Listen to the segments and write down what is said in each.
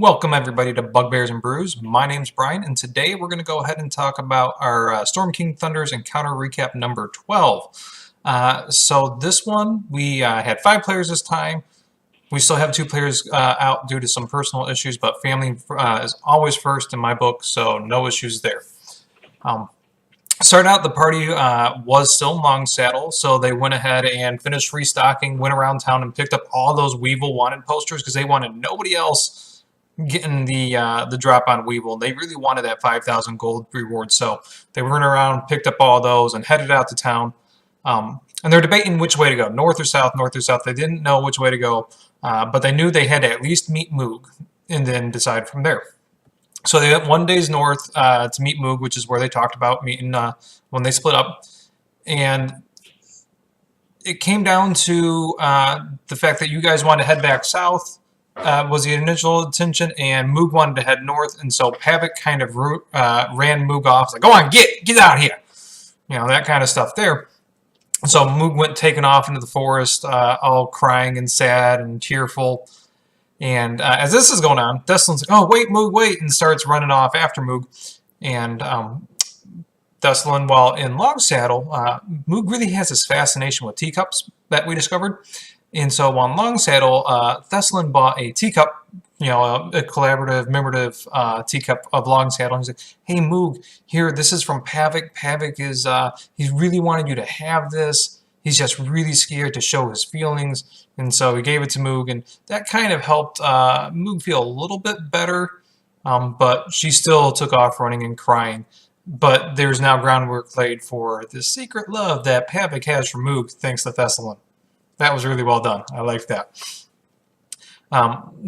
Welcome everybody to Bugbears and Brews. My name's Brian, and today we're going to go ahead and talk about our Storm King Thunder's Encounter Recap number 12. So this one, we had 5 players this time. We still have 2 players out due to some personal issues, but family is always first in my book, so no issues there. Starting out, the party was still in Long Saddle, so they went ahead and finished restocking, went around town and picked up all those Weevil wanted posters because they wanted nobody else getting the drop on Weevil. They really wanted that 5,000 gold reward, so they went around, picked up all those, and headed out to town. And they're debating which way to go, north or south, north or south. They didn't know which way to go, but they knew they had to at least meet Moog and then decide from there. So they went 1 day's north to meet Moog, which is where they talked about meeting when they split up. And it came down to the fact that you guys wanted to head back south. Was the initial intention, and Moog wanted to head north, and so Pavic kind of ran Moog off, like, go on, get out here, you know, that kind of stuff there. So Moog went taking off into the forest, all crying and sad and tearful. And as this is going on, Thessalin's like, oh, wait, Moog, wait, and starts running off after Moog. And Thessalin, while in Long Saddle, Moog really has this fascination with teacups that we discovered. And so on Long Saddle, Thessalin bought a teacup, you know, a collaborative, memorative teacup of Long Saddle. He's like, hey, Moog, here, this is from Pavic. Pavic is, he really wanted you to have this. He's just really scared to show his feelings. And so he gave it to Moog, and that kind of helped Moog feel a little bit better. But she still took off running and crying. But there's now groundwork laid for the secret love that Pavic has for Moog, thanks to Thessalin. That was really well done. I liked that.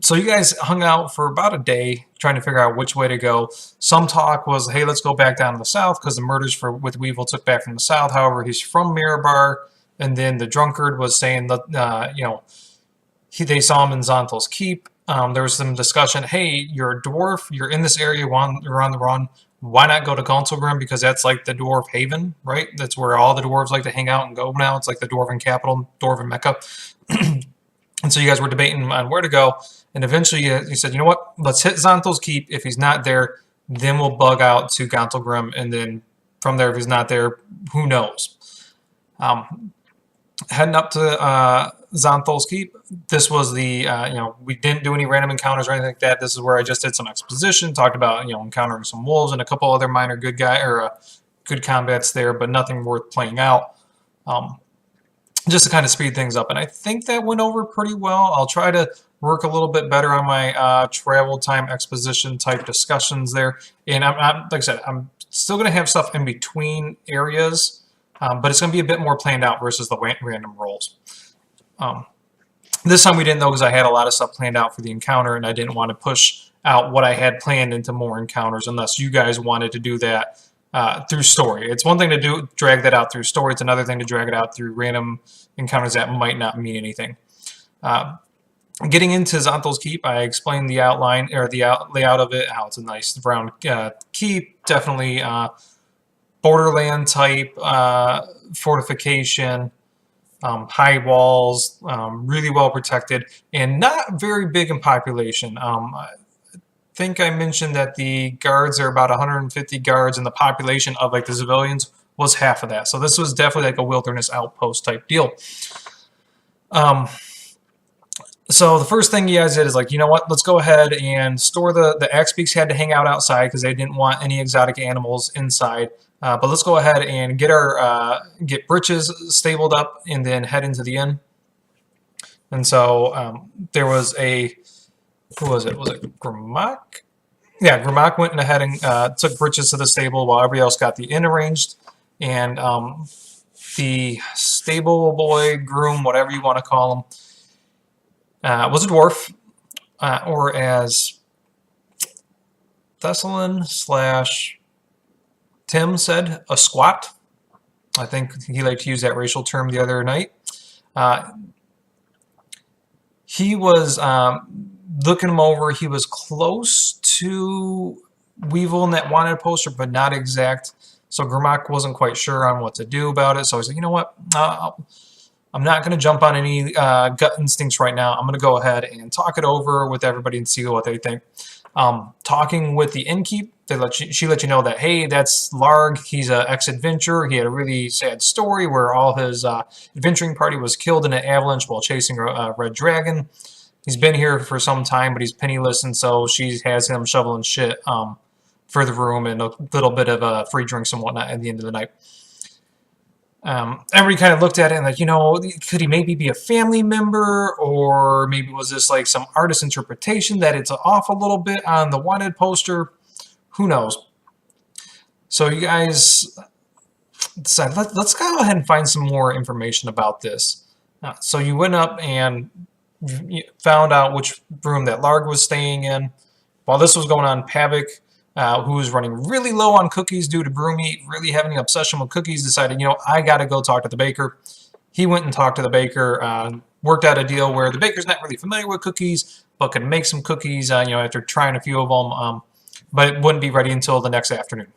So you guys hung out for about a day trying to figure out which way to go. Some talk was, hey, let's go back down to the south because the murders with Weevil took back from the south. However, he's from Mirabar. And then the drunkard was saying that, you know, they saw him in Xanthal's Keep. There was some discussion, hey, you're a dwarf. You're in this area. You're on the run. Why not go to Gauntlgrim? Because that's like the dwarf haven, right? That's where all the dwarves like to hang out and go now. It's like the dwarven capital, dwarven mecca. And so you guys were debating on where to go. And eventually you said, you know what? Let's hit Xanthal's Keep. If he's not there, then we'll bug out to Gauntlgrim. And then from there, if he's not there, who knows? Heading up to Xanthal's Keep. This was the, you know, we didn't do any random encounters or anything like that. This is where I just did some exposition, talked about, you know, encountering some wolves and a couple other minor good combats there, but nothing worth playing out. Just to kind of speed things up. And I think that went over pretty well. I'll try to work a little bit better on my travel time exposition type discussions there. And I'm like I said, I'm still going to have stuff in between areas. But it's going to be a bit more planned out versus the random rolls. This time we didn't, though, because I had a lot of stuff planned out for the encounter, and I didn't want to push out what I had planned into more encounters unless you guys wanted to do that through story. It's one thing to drag that out through story. It's another thing to drag it out through random encounters that might not mean anything. Getting into Xanthal's Keep, I explained the outline, or the layout of it, how it's a nice round keep, definitely borderland type fortification, high walls, really well protected, and not very big in population. I think I mentioned that the guards are about 150 guards, and the population of like the civilians was half of that. So this was definitely like a wilderness outpost type deal. So the first thing you guys did is like, you know what, let's go ahead and store the Axebeaks had to hang out outside because they didn't want any exotic animals inside. But let's go ahead and get our get britches stabled up and then head into the inn. And so there was a, who was it? Was it Grimac? Yeah, Grimac went ahead and took britches to the stable while everybody else got the inn arranged. And the stable boy, groom, whatever you want to call him, was a dwarf, or as Thessalin / Tim said, a squat. I think he liked to use that racial term the other night. He was looking him over. He was close to Weevil in that wanted poster, but not exact. So Grimac wasn't quite sure on what to do about it. So he's like, you know what? I'm not going to jump on any gut instincts right now. I'm going to go ahead and talk it over with everybody and see what they think. Talking with the innkeep, she let you know that, hey, that's Larg. He's an ex-adventurer. He had a really sad story where all his adventuring party was killed in an avalanche while chasing a red dragon. He's been here for some time, but he's penniless, and so she has him shoveling shit for the room and a little bit of free drinks and whatnot at the end of the night. Everybody kind of looked at it and like, could he maybe be a family member, or maybe was this like some artist interpretation that it's off a little bit on the wanted poster? Who knows? So you guys decided, let's go ahead and find some more information about this. So you went up and you found out which room that Larg was staying in. While this was going on, Pavik, who was running really low on cookies due to brew meat, really having an obsession with cookies, decided, I got to go talk to the baker. He went and talked to the baker, worked out a deal where the baker's not really familiar with cookies, but could make some cookies, after trying a few of them, but it wouldn't be ready until the next afternoon.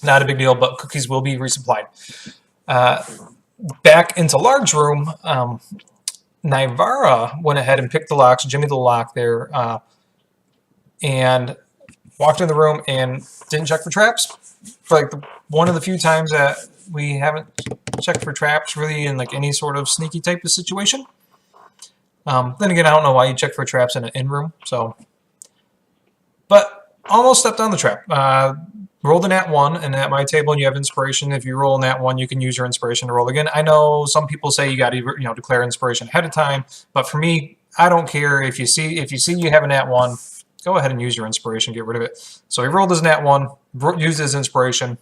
Not a big deal, but cookies will be resupplied. Back into Larg's room, Nivara went ahead and picked the locks, Jimmy the lock there, and walked in the room and didn't check for traps. For like one of the few times that we haven't checked for traps really in like any sort of sneaky type of situation. Then again, I don't know why you check for traps in an in-room. But almost stepped on the trap. Rolled a nat 1, and at my table, and you have inspiration. If you roll a nat 1, you can use your inspiration to roll again. I know some people say you got to declare inspiration ahead of time, but for me, I don't care. If you see you have a nat 1, go ahead and use your inspiration, get rid of it. So he rolled his nat 1, used his inspiration,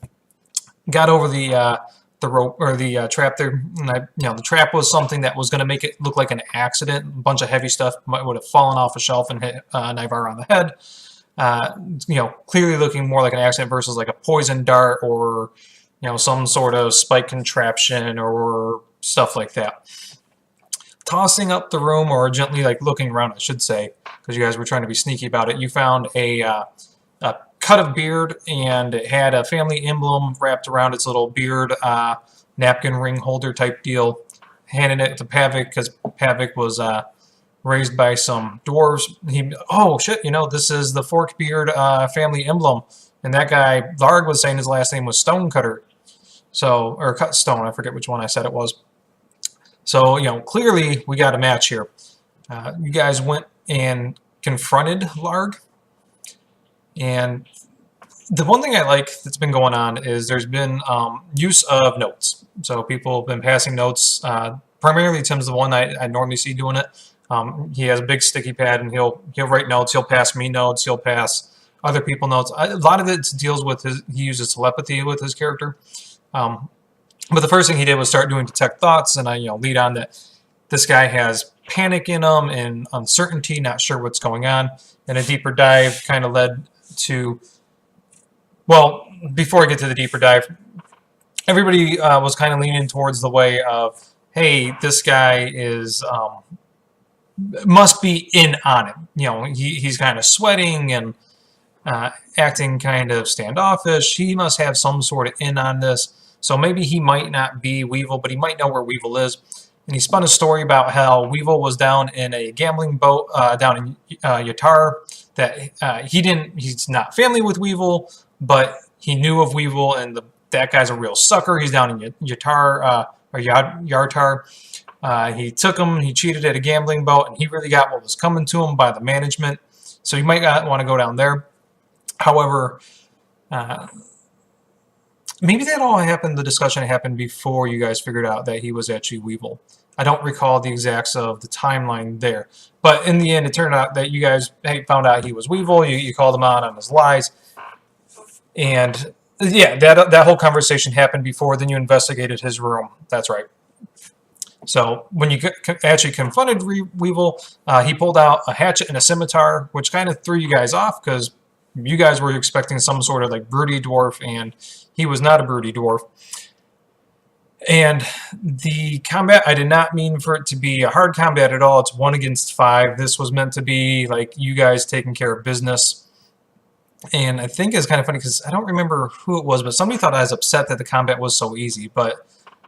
got over the rope or the trap there. And the trap was something that was going to make it look like an accident. A bunch of heavy stuff would have fallen off a shelf and hit Nivara on the head. Clearly looking more like an accident versus like a poison dart or some sort of spike contraption or stuff like that. Tossing up the room, or gently like looking around, I should say, because you guys were trying to be sneaky about it, you found a cut of beard, and it had a family emblem wrapped around its little beard napkin ring holder type deal. Handed it to Pavik because Pavik was raised by some dwarves. Oh shit, this is the Forkbeard family emblem, and that guy Larg was saying his last name was Stonecutter, or Cut Stone. I forget which one I said it was. So, clearly we got a match here. You guys went and confronted Larg. And the one thing I like that's been going on is there's been use of notes. So people have been passing notes. Primarily Tim's the one I normally see doing it. He has a big sticky pad and he'll write notes. He'll pass me notes. He'll pass other people notes. A lot of it deals with he uses telepathy with his character. But the first thing he did was start doing detect thoughts, and I lead on that this guy has panic in him and uncertainty, not sure what's going on. And a deeper dive kind of led to, well, before I get to the deeper dive, everybody was kind of leaning towards the way of, hey, this guy must be in on it. He's kind of sweating and acting kind of standoffish. He must have some sort of in on this. So maybe he might not be Weevil, but he might know where Weevil is. And he spun a story about how Weevil was down in a gambling boat down in Yatar. That he's not family with Weevil, but he knew of Weevil, and that guy's a real sucker. He's down in Yatar or Yartar. He took him. He cheated at a gambling boat, and he really got what was coming to him by the management. So you might not want to go down there. However, maybe that all happened, the discussion happened before you guys figured out that he was actually Weevil. I don't recall the exacts of the timeline there. But in the end, it turned out that you guys found out he was Weevil. You called him out on his lies. And yeah, that whole conversation happened before. Then you investigated his room. That's right. So when you actually confronted Weevil, he pulled out a hatchet and a scimitar, which kind of threw you guys off because you guys were expecting some sort of like broody dwarf, and he was not a broody dwarf. And the combat, I did not mean for it to be a hard combat at all. It's 1 against 5. This was meant to be like you guys taking care of business. And I think it's kind of funny because I don't remember who it was, but somebody thought I was upset that the combat was so easy. But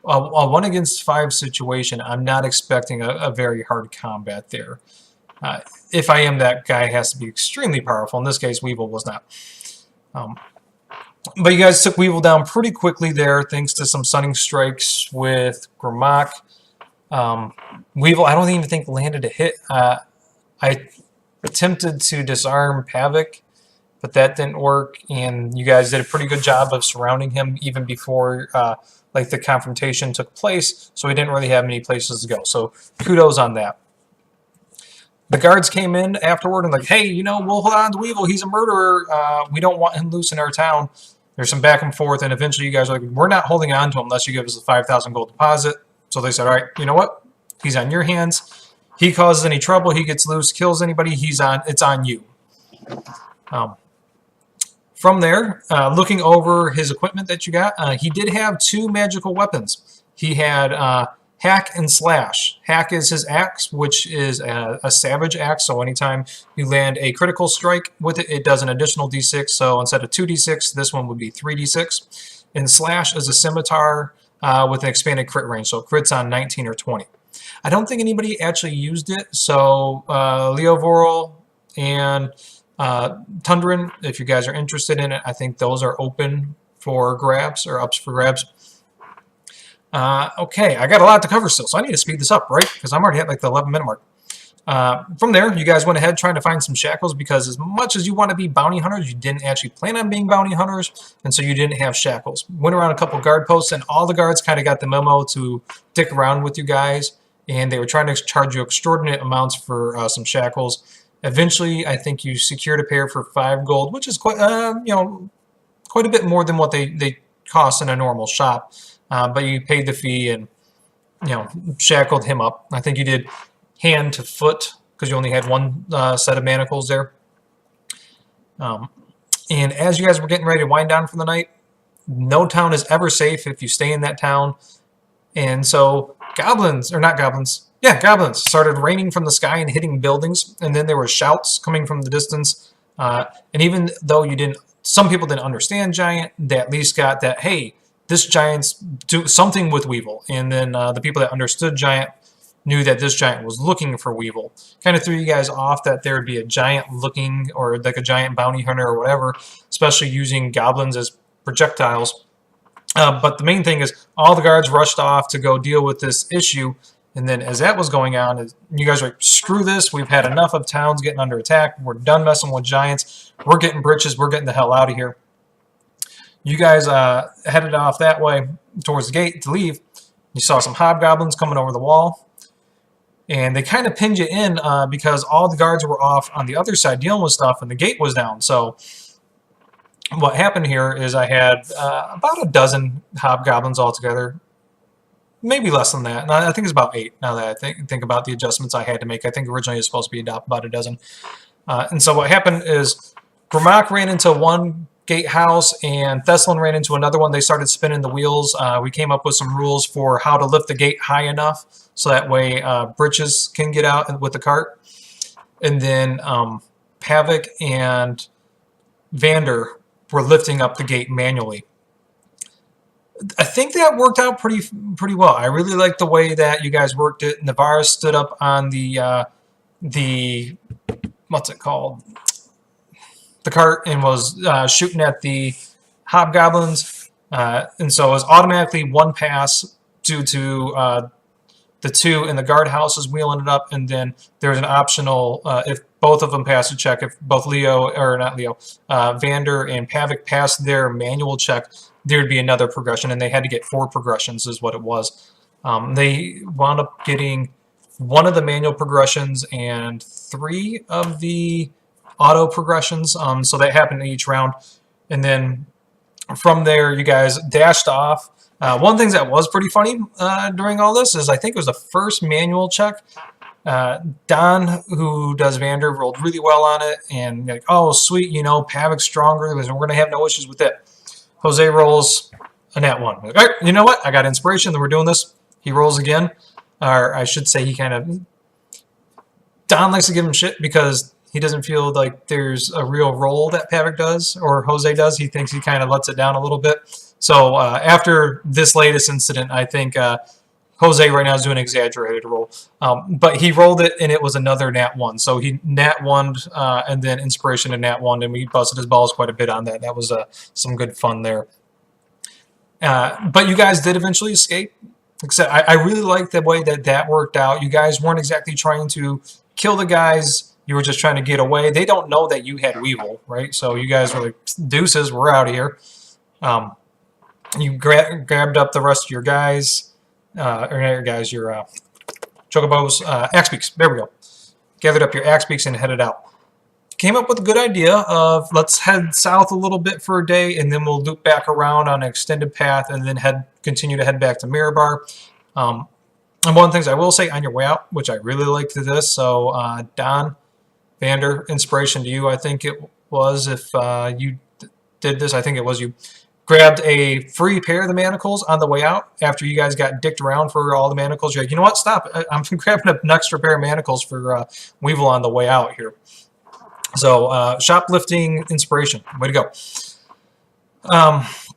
a 1 against 5 situation, I'm not expecting a very hard combat there. If I am, that guy has to be extremely powerful. In this case, Weevil was not. But you guys took Weevil down pretty quickly there, thanks to some stunning strikes with Grimlock. Weevil, I don't even think landed a hit. I attempted to disarm Pavik, but that didn't work, and you guys did a pretty good job of surrounding him even before like the confrontation took place, so he didn't really have many places to go. So kudos on that. The guards came in afterward and like, hey, you know, we'll hold on to Weevil. He's a murderer. We don't want him loose in our town. There's some back and forth, and eventually you guys are like, we're not holding on to him unless you give us a 5,000 gold deposit. So they said, all right, you know what? He's on your hands. He causes any trouble, he gets loose, kills anybody, it's on you. From there, looking over his equipment that you got, he did have 2 magical weapons. He had Hack and Slash. Hack is his axe, which is a savage axe, so anytime you land a critical strike with it, it does an additional d6, so instead of 2d6, this one would be 3d6. And Slash is a scimitar with an expanded crit range, so it crits on 19 or 20. I don't think anybody actually used it, so Leovoral and Tundran, if you guys are interested in it, I think those are open for grabs, or ups for grabs. Okay, I got a lot to cover still, so I need to speed this up, right? Because I'm already at like the 11-minute mark. From there, you guys went ahead trying to find some shackles, because as much as you want to be bounty hunters, you didn't actually plan on being bounty hunters, and so you didn't have shackles. Went around a couple guard posts, and all the guards kind of got the memo to stick around with you guys, and they were trying to charge you extraordinary amounts for some shackles. Eventually, I think you secured a pair for 5 gold, which is quite, you know, quite a bit more than what they cost in a normal shop. But you paid the fee and, you know, shackled him up. I think you did hand to foot because you only had 1 set of manacles there. And as you guys were getting ready to wind down for the night, no town is ever safe if you stay in that town. And so goblins, or not goblins, yeah, goblins started raining from the sky and hitting buildings. And then there were shouts coming from the distance. And even though some people didn't understand Giant, they at least got that, hey, this Giant's do something with Weevil. And then the people that understood Giant knew that this Giant was looking for Weevil. Kind of threw you guys off that there would be a Giant looking, or like a Giant bounty hunter or whatever, especially using goblins as projectiles. But the main thing is all the guards rushed off to go deal with this issue. And then as that was going on, you guys were like, screw this. We've had enough of towns getting under attack. We're done messing with Giants. We're getting britches. We're getting the hell out of here. You guys headed off that way towards the gate to leave. You saw some hobgoblins coming over the wall. And they kind of pinned you in because all the guards were off on the other side dealing with stuff, and the gate was down. So what happened here is I had about a dozen hobgoblins altogether. Maybe less than that. I think it's about 8 now that I think about the adjustments I had to make. I think originally it was supposed to be about a dozen. And so what happened is Grimlock ran into one gatehouse and Thessalon ran into another one. They started spinning the wheels. We came up with some rules for how to lift the gate high enough so that way britches can get out with the cart. And then Pavik and Vander were lifting up the gate manually. I think that worked out pretty well. I really like the way that you guys worked it. Navarre stood up on the what's it called? The cart, and was shooting at the hobgoblins. And so it was automatically 1 pass due to the 2 in the guardhouses wheeling it up, and then there's an optional if both of them pass a check, if both Vander and Pavik passed their manual check, there would be another progression, and they had to get 4 progressions is what it was. They wound up getting 1 of the manual progressions and 3 of the auto progressions, so that happened in each round. And then from there, you guys dashed off. One of the things that was pretty funny during all this is I think it was the first manual check. Don, who does Vander, rolled really well on it, and like, oh sweet, you know, Pavik's stronger, we're gonna have no issues with it. Jose rolls a nat 1. Like, all right, you know what? I got inspiration that we're doing this. He rolls again, or I should say, he kind of. Don likes to give him shit because he doesn't feel like there's a real role that Pavic does, or Jose does. He thinks he kind of lets it down a little bit. So after this latest incident, I think Jose right now is doing an exaggerated roll. But he rolled it, and it was another nat 1. So he nat 1'd, and then inspiration to nat 1, and we busted his balls quite a bit on that. That was some good fun there. But you guys did eventually escape. Except I really like the way that worked out. You guys weren't exactly trying to kill the guys. You were just trying to get away. They don't know that you had Weevil, right? So you guys were like, deuces, we're out of here. You grabbed up the rest of your guys, or not your guys, your chocobos, axe beaks. There we go. Gathered up your axe beaks and headed out. Came up with a good idea of let's head south a little bit for a day, and then we'll loop back around on an extended path, and then continue to head back to Mirabar. And one of the things I will say on your way out, which I really liked this, so Don Vander, inspiration to you, I think it was, if you did this, I think it was you, grabbed a free pair of the manacles on the way out after you guys got dicked around for all the manacles. You're like, you know what, stop, I'm grabbing an extra pair of manacles for Weevil on the way out here. So shoplifting inspiration, way to go.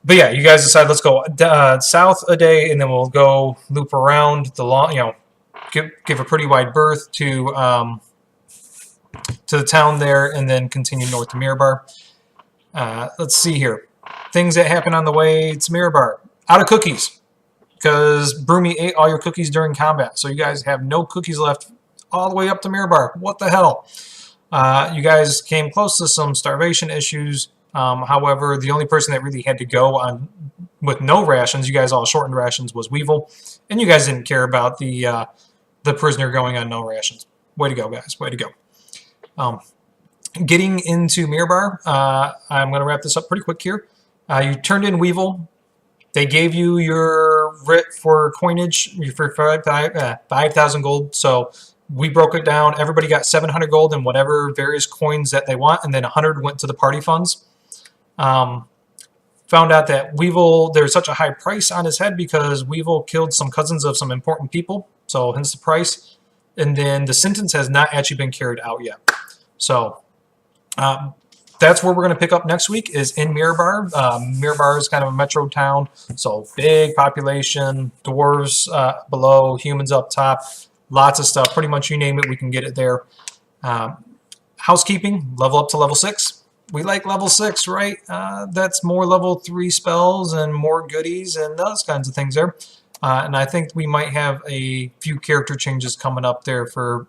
But yeah, you guys decide let's go south a day, and then we'll go loop around the long, give a pretty wide berth to the town there, and then continue north to Mirabar. Let's see here, things that happen on the way to Mirabar. Out of cookies, because Broomy ate all your cookies during combat, so you guys have no cookies left all the way up to Mirabar. What the hell? You guys came close to some starvation issues. However, the only person that really had to go on with no rations, you guys all shortened rations, was Weevil, and you guys didn't care about the prisoner going on no rations. Way to go, guys! Way to go. Getting into Mirabar, I'm going to wrap this up pretty quick here. You turned in Weevil. They gave you your writ for coinage for 5,000 gold. So we broke it down. Everybody got 700 gold and whatever various coins that they want, and then 100 went to the party funds. Found out that Weevil, there's such a high price on his head because Weevil killed some cousins of some important people, so hence the price. And then the sentence has not actually been carried out yet. So that's where we're going to pick up next week, is in Mirabar. Mirabar is kind of a metro town, so big population, dwarves below, humans up top. Lots of stuff. Pretty much you name it, we can get it there. Housekeeping, level up to level 6. We like level 6, right? That's more level 3 spells and more goodies and those kinds of things there. And I think we might have a few character changes coming up there for,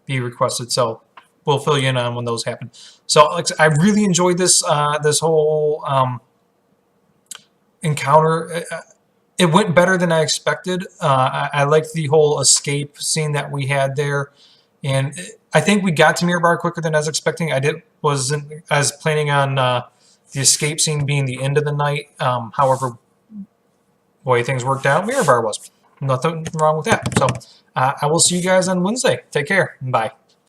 be requested. So we'll fill you in on when those happen. So I really enjoyed this this whole encounter. It went better than I expected. I liked the whole escape scene that we had there, and I think we got to Mirabar quicker than I was expecting. I was planning on the escape scene being the end of the night. However, the way things worked out, Mirabar was. Nothing wrong with that. So I will see you guys on Wednesday. Take care. Bye.